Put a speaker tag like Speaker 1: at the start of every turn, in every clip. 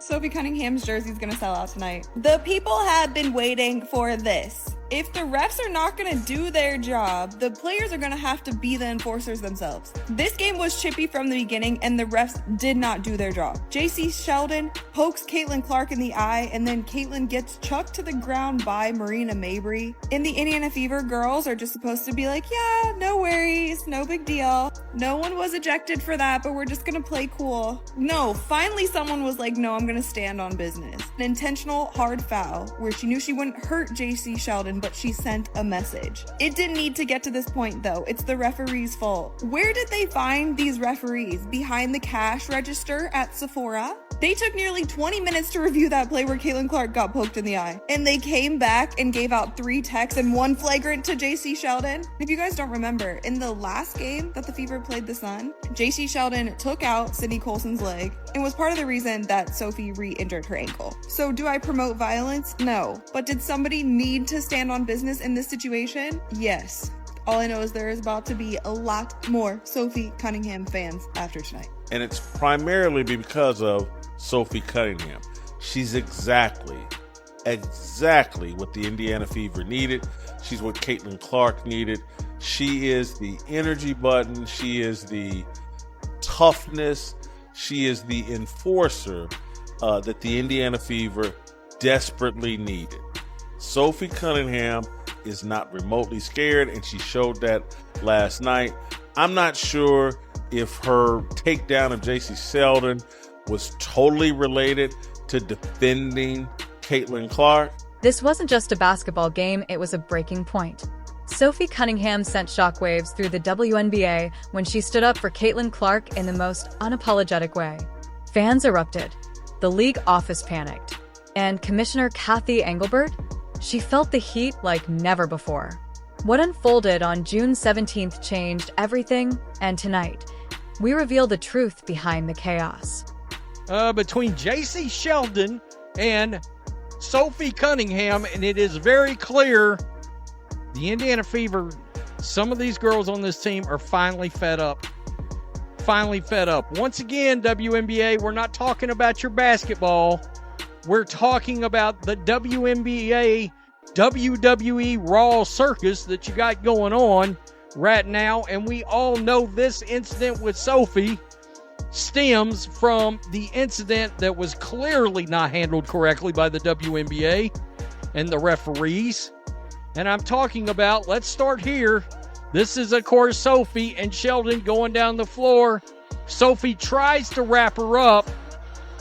Speaker 1: Sophie Cunningham's jersey is going to sell out tonight. The people have been waiting for this. If the refs are not going to do their job, the players are going to have to be the enforcers themselves. This game was chippy from the beginning, and the refs did not do their job. JC Sheldon pokes Caitlin Clark in the eye, and then Caitlin gets chucked to the ground by Marina Mabrey. And the Indiana Fever girls are just supposed to be like, yeah, no worries, no big deal. No one was ejected for that, but we're just going to play cool. No, finally someone was like, no, I'm going to stand on business. An intentional hard foul where she knew she wouldn't hurt JC Sheldon, but she sent a message. It didn't need to get to this point though. It's the referee's fault. Where did they find these referees? Behind the cash register at Sephora? They took nearly 20 minutes to review that play where Caitlin Clark got poked in the eye. And they came back and gave out 3 techs and 1 flagrant to JC Sheldon. If you guys don't remember, in the last game that the Fever played the Sun, JC Sheldon took out Sydney Colson's leg and was part of the reason that Sophie re-injured her ankle. So do I promote violence? No. But did somebody need to stand on business in this situation? Yes. All I know is there is about to be a lot more Sophie Cunningham fans after tonight.
Speaker 2: And it's primarily because of Sophie Cunningham. She's exactly what the Indiana Fever needed. She's what Caitlin Clark needed. She is the energy button. She is the toughness. She is the enforcer that the Indiana Fever desperately needed. Sophie Cunningham is not remotely scared, and she showed that last night. I'm not sure if her takedown of JC Sheldon was totally related to defending Caitlin Clark.
Speaker 3: This wasn't just a basketball game, it was a breaking point. Sophie Cunningham sent shockwaves through the WNBA when she stood up for Caitlin Clark in the most unapologetic way. Fans erupted. The league office panicked. And Commissioner Cathy Engelbert? She felt the heat like never before. What unfolded on June 17th changed everything, and tonight, we reveal the truth behind the chaos.
Speaker 4: Between JC Sheldon and Sophie Cunningham, and it is very clear the Indiana Fever, some of these girls on this team are finally fed up. Finally fed up. Once again, WNBA, we're not talking about your basketball. We're talking about the WNBA, WWE Raw circus that you got going on right now. And we all know this incident with Sophie stems from the incident that was clearly not handled correctly by the WNBA and the referees. And I'm talking about, let's start here. This is, of course, Sophie and Sheldon going down the floor. Sophie tries to wrap her up,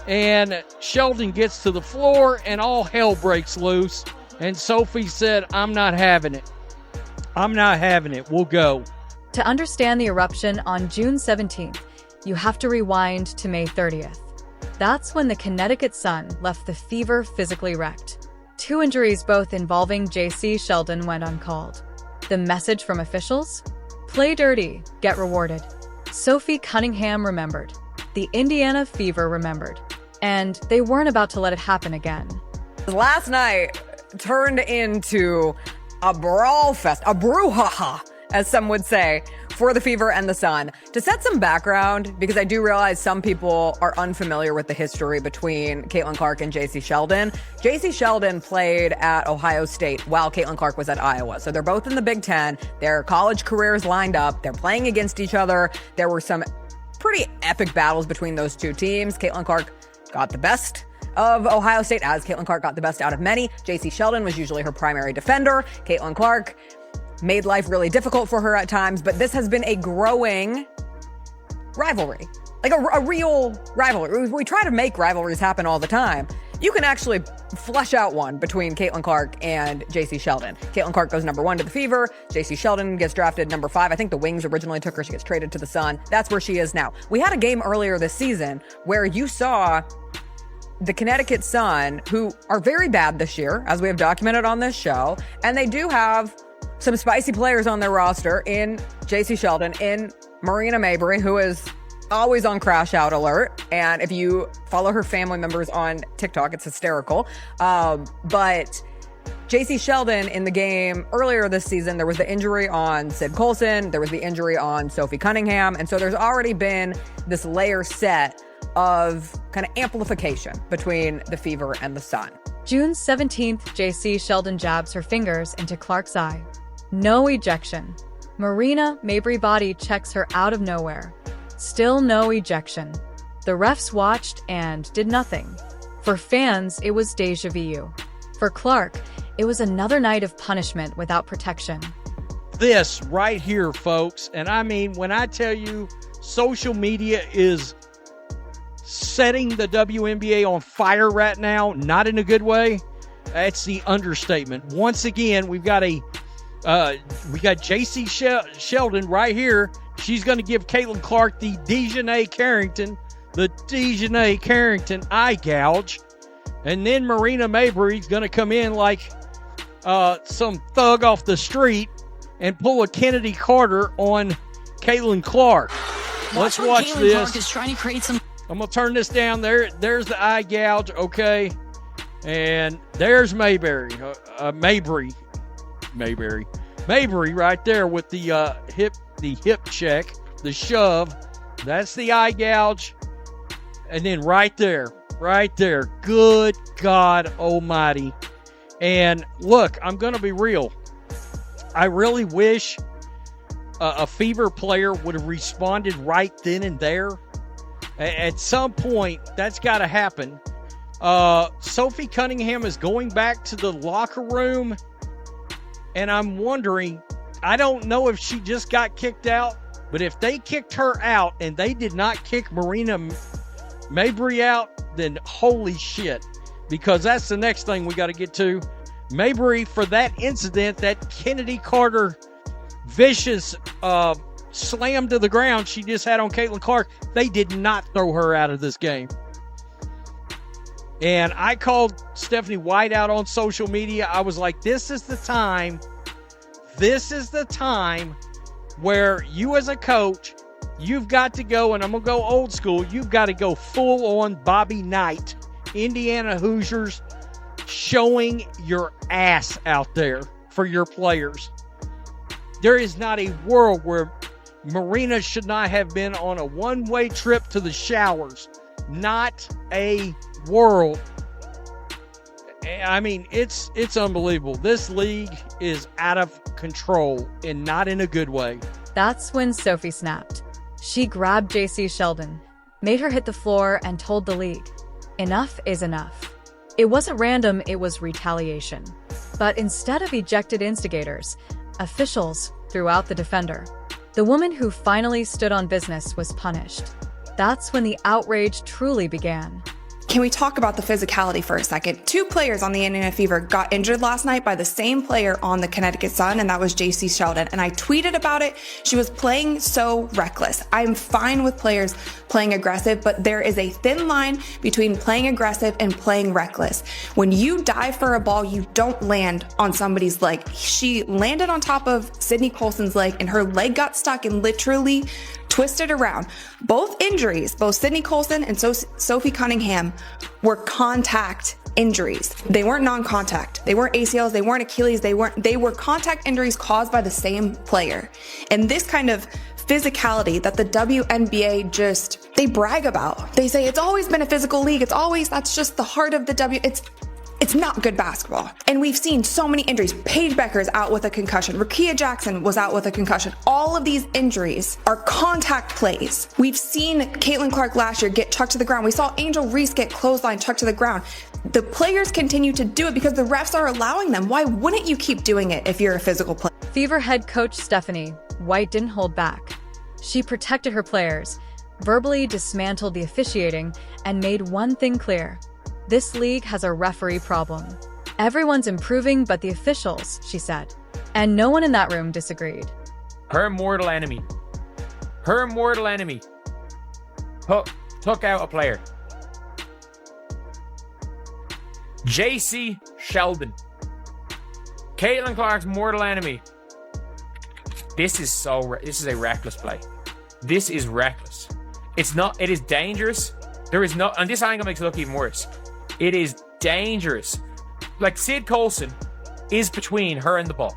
Speaker 4: and Sheldon gets to the floor, and all hell breaks loose. And Sophie said, I'm not having it. I'm not having it. We'll go.
Speaker 3: To understand the eruption on June 17th, you have to rewind to May 30th. That's when the Connecticut Sun left the Fever physically wrecked. 2 injuries, both involving JC Sheldon, went uncalled. The message from officials? Play dirty, get rewarded. Sophie Cunningham remembered. The Indiana Fever remembered. And they weren't about to let it happen again.
Speaker 5: Last night turned into a brawl fest, a brouhaha, as some would say, for the Fever and the Sun. To set some background, because I do realize some people are unfamiliar with the history between Caitlin Clark and JC Sheldon. JC Sheldon played at Ohio State while Caitlin Clark was at Iowa. So they're both in the Big Ten. Their college careers lined up. They're playing against each other. There were some pretty epic battles between those two teams. Caitlin Clark got the best of Ohio State, as Caitlin Clark got the best out of many. JC Sheldon was usually her primary defender. Caitlin Clark made life really difficult for her at times, but this has been a growing rivalry, like a real rivalry. We try to make rivalries happen all the time. You can actually flesh out one between Caitlin Clark and JC Sheldon. Caitlin Clark goes number 1 to the Fever. JC Sheldon gets drafted number 5. I think the Wings originally took her. She gets traded to the Sun. That's where she is now. We had a game earlier this season where you saw the Connecticut Sun, who are very bad this year, as we have documented on this show, and they do have some spicy players on their roster in JC Sheldon, in Marina Mabrey, who is always on crash out alert. And if you follow her family members on TikTok, it's hysterical. But JC Sheldon in the game earlier this season, there was the injury on Sid Colson. There was the injury on Sophie Cunningham. And so there's already been this layer set of kind of amplification between the Fever and the Sun.
Speaker 3: June 17th, JC Sheldon jabs her fingers into Clark's eye. No ejection. Marina Mabrey body checks her out of nowhere. Still no ejection. The refs watched and did nothing. For fans, it was deja vu. For Clark, it was another night of punishment without protection.
Speaker 4: This right here, folks, and I mean, when I tell you social media is setting the WNBA on fire right now, not in a good way, that's the understatement. Once again, we got JC Sheldon right here. She's going to give Caitlin Clark the Dejanay Carrington eye gouge. And then Marina Mabrey's going to come in like some thug off the street and pull a Kennedy Carter on Caitlin Clark. Let's watch
Speaker 6: Caitlin
Speaker 4: this.
Speaker 6: Clark is trying to create some.
Speaker 4: I'm going to turn this down. There's the eye gouge, okay? And there's Mabrey right there with the hip check, the shove. That's the eye gouge. And then right there. Good God Almighty. And look, I'm going to be real. I really wish a Fever player would have responded right then and there. At some point, that's got to happen. Sophie Cunningham is going back to the locker room, and I'm wondering, I don't know if she just got kicked out, but if they kicked her out and they did not kick Marina Mabrey out, then holy shit, because that's the next thing we got to get to. Mabrey, for that incident, that Kennedy Carter vicious slam to the ground she just had on Caitlin Clark, they did not throw her out of this game. And I called Stephanie White out on social media. I was like, this is the time where you as a coach, you've got to go, and I'm going to go old school, you've got to go full on Bobby Knight, Indiana Hoosiers, showing your ass out there for your players. There is not a world where Marina should not have been on a one-way trip to the showers. Not a world. I mean, it's unbelievable. This league is out of control, and not in a good way.
Speaker 3: That's when Sophie snapped. She grabbed JC Sheldon, made her hit the floor, and told the league, enough is enough. It wasn't random, it was retaliation. But instead of ejected instigators, officials threw out the defender. The woman who finally stood on business was punished. That's when the outrage truly began.
Speaker 1: Can we talk about the physicality for a second? 2 players on the Indiana Fever got injured last night by the same player on the Connecticut Sun, and that was JC Sheldon. And I tweeted about it. She was playing so reckless. I'm fine with players playing aggressive, but there is a thin line between playing aggressive and playing reckless. When you dive for a ball, you don't land on somebody's leg. She landed on top of Sydney Colson's leg, and her leg got stuck and literally twisted around. Both injuries, both Sydney Colson and Sophie Cunningham, were contact injuries. They weren't non-contact. They weren't ACLs. They weren't Achilles. They were contact injuries caused by the same player. And this kind of physicality that the WNBA they brag about. They say it's always been a physical league. That's just the heart of the It's not good basketball. And we've seen so many injuries. Paige Becker's out with a concussion. Rakia Jackson was out with a concussion. All of these injuries are contact plays. We've seen Caitlin Clark last year get chucked to the ground. We saw Angel Reese get clothesline chucked to the ground. The players continue to do it because the refs are allowing them. Why wouldn't you keep doing it if you're a physical player?
Speaker 3: Fever head coach Stephanie White didn't hold back. She protected her players, verbally dismantled the officiating, and made one thing clear. This league has a referee problem. Everyone's improving but the officials, she said. And no one in that room disagreed.
Speaker 7: Her mortal enemy took out a player. JC Sheldon. Caitlin Clark's mortal enemy. This is a reckless play. This is reckless. It is dangerous. And this angle makes it look even worse. It is dangerous. Like, Sid Colson is between her and the ball.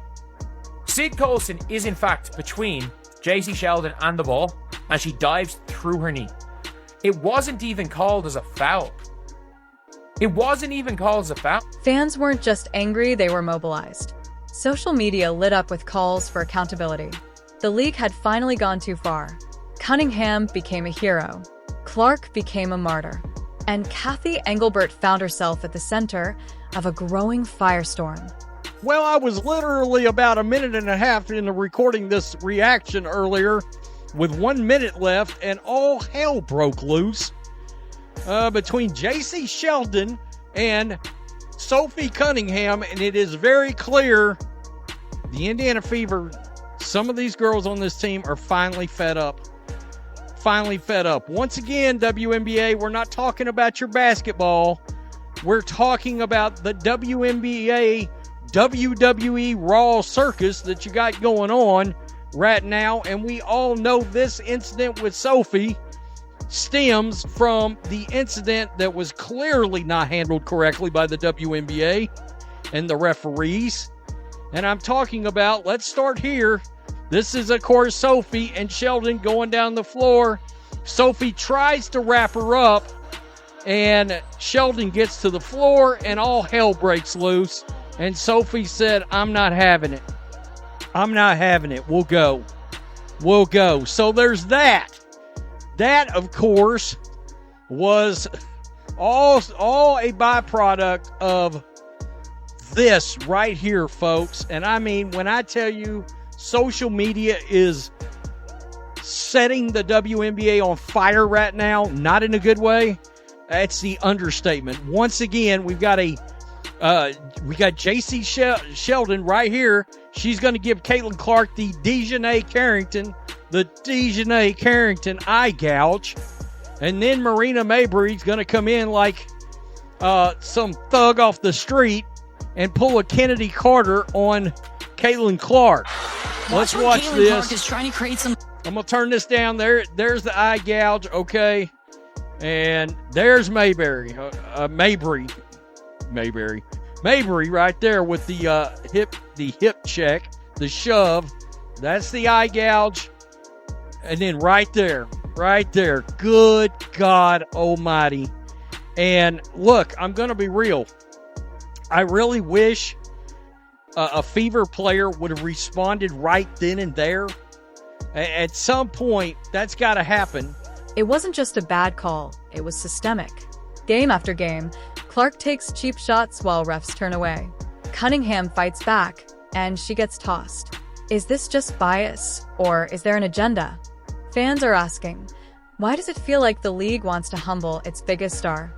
Speaker 7: Sid Colson is, in fact, between JC Sheldon and the ball, and she dives through her knee. It wasn't even called as a foul. It wasn't even called as a foul.
Speaker 3: Fans weren't just angry, they were mobilized. Social media lit up with calls for accountability. The league had finally gone too far. Cunningham became a hero. Clark became a martyr. And Cathy Engelbert found herself at the center of a growing firestorm.
Speaker 4: Well, I was literally about a minute and a half into recording this reaction earlier with 1 minute left, and all hell broke loose between JC Sheldon and Sophie Cunningham, and it is very clear the Indiana Fever, some of these girls on this team are finally fed up. Finally fed up. Once again, WNBA, we're not talking about your basketball. We're talking about the WNBA WWE Raw circus that you got going on right now. And we all know this incident with Sophie stems from the incident that was clearly not handled correctly by the WNBA and the referees. And I'm talking about, let's start here. This is, of course, Sophie and Sheldon going down the floor. Sophie tries to wrap her up, and Sheldon gets to the floor, and all hell breaks loose. And Sophie said, I'm not having it. I'm not having it. We'll go. We'll go. So there's that. That, of course, was all a byproduct of this right here, folks. And I mean, when I tell you social media is setting the WNBA on fire right now, not in a good way, that's the understatement. Once again, we got JC Sheldon right here. She's going to give Caitlin Clark the Dejanay Carrington eye gouge. And then Marina Mabrey's going to come in like some thug off the street and pull a Kennedy Carter on Caitlin Clark. Let's watch
Speaker 6: Caitlin
Speaker 4: this.
Speaker 6: Clark is trying to create some.
Speaker 4: I'm going to turn this down. There's the eye gouge, okay? And there's Mabrey right there with the hip check, the shove. That's the eye gouge. And then right there. Good God Almighty. And look, I'm going to be real. I really wish a Fever player would have responded right then and there. At some point, that's got to happen.
Speaker 3: It wasn't just a bad call, it was systemic. Game after game, Clark takes cheap shots while refs turn away. Cunningham fights back, and she gets tossed. Is this just bias, or is there an agenda? Fans are asking, why does it feel like the league wants to humble its biggest star?